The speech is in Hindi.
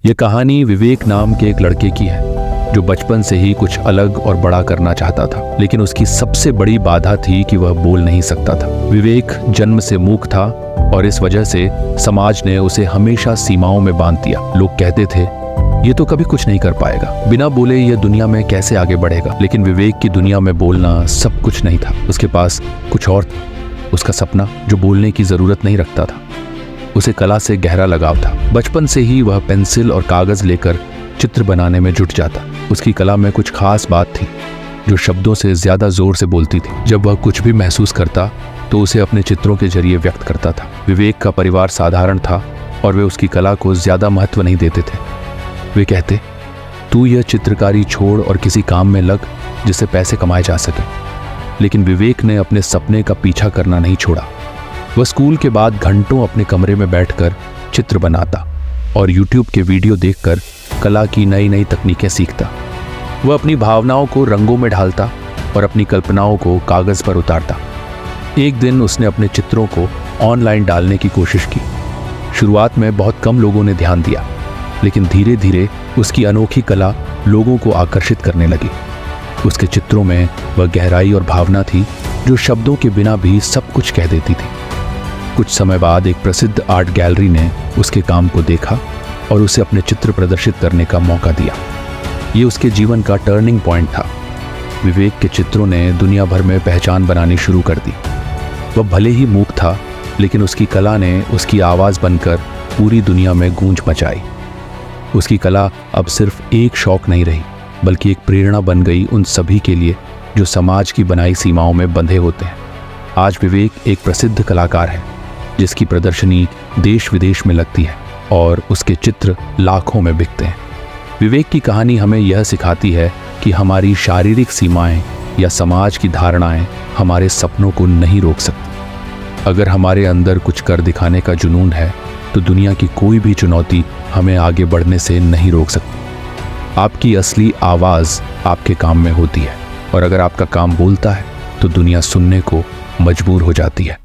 ये कहानी विवेक नाम के एक लड़के की है जो बचपन से ही कुछ अलग और बड़ा करना चाहता था, लेकिन उसकी सबसे बड़ी बाधा थी कि वह बोल नहीं सकता था। विवेक जन्म से मूक था और इस वजह से समाज ने उसे हमेशा सीमाओं में बांध दिया। लोग कहते थे ये तो कभी कुछ नहीं कर पाएगा, बिना बोले ये दुनिया में कैसे आगे बढ़ेगा। लेकिन विवेक की दुनिया में बोलना सब कुछ नहीं था। उसके पास कुछ और था, उसका सपना जो बोलने की जरूरत नहीं रखता था। उसे कला से गहरा लगाव था। बचपन से ही वह पेंसिल और कागज लेकर चित्र बनाने में जुट जाता। उसकी कला में कुछ खास बात थी जो शब्दों से ज्यादा जोर से बोलती थी। जब वह कुछ भी महसूस करता तो उसे अपने चित्रों के जरिए व्यक्त करता था। विवेक का परिवार साधारण था और वे उसकी कला को ज्यादा महत्व नहीं देते थे। वे कहते, तू यह चित्रकारी छोड़ और किसी काम में लग जिससे पैसे कमाए जा सके। लेकिन विवेक ने अपने सपने का पीछा करना नहीं छोड़ा। वह स्कूल के बाद घंटों अपने कमरे में बैठकर चित्र बनाता और YouTube के वीडियो देखकर कला की नई नई तकनीकें सीखता। वह अपनी भावनाओं को रंगों में ढालता और अपनी कल्पनाओं को कागज पर उतारता। एक दिन उसने अपने चित्रों को ऑनलाइन डालने की कोशिश की। शुरुआत में बहुत कम लोगों ने ध्यान दिया, लेकिन धीरे धीरे उसकी अनोखी कला लोगों को आकर्षित करने लगी। उसके चित्रों में वह गहराई और भावना थी जो शब्दों के बिना भी सब कुछ कह देती थी। कुछ समय बाद एक प्रसिद्ध आर्ट गैलरी ने उसके काम को देखा और उसे अपने चित्र प्रदर्शित करने का मौका दिया। ये उसके जीवन का टर्निंग पॉइंट था। विवेक के चित्रों ने दुनिया भर में पहचान बनानी शुरू कर दी। वह भले ही मूक था, लेकिन उसकी कला ने उसकी आवाज़ बनकर पूरी दुनिया में गूंज मचाई। उसकी कला अब सिर्फ एक शौक नहीं रही, बल्कि एक प्रेरणा बन गई उन सभी के लिए जो समाज की बनाई सीमाओं में बंधे होते हैं। आज विवेक एक प्रसिद्ध कलाकार है जिसकी प्रदर्शनी देश विदेश में लगती है और उसके चित्र लाखों में बिकते हैं। विवेक की कहानी हमें यह सिखाती है कि हमारी शारीरिक सीमाएं या समाज की धारणाएं हमारे सपनों को नहीं रोक सकती। अगर हमारे अंदर कुछ कर दिखाने का जुनून है तो दुनिया की कोई भी चुनौती हमें आगे बढ़ने से नहीं रोक सकती। आपकी असली आवाज़ आपके काम में होती है और अगर आपका काम बोलता है तो दुनिया सुनने को मजबूर हो जाती है।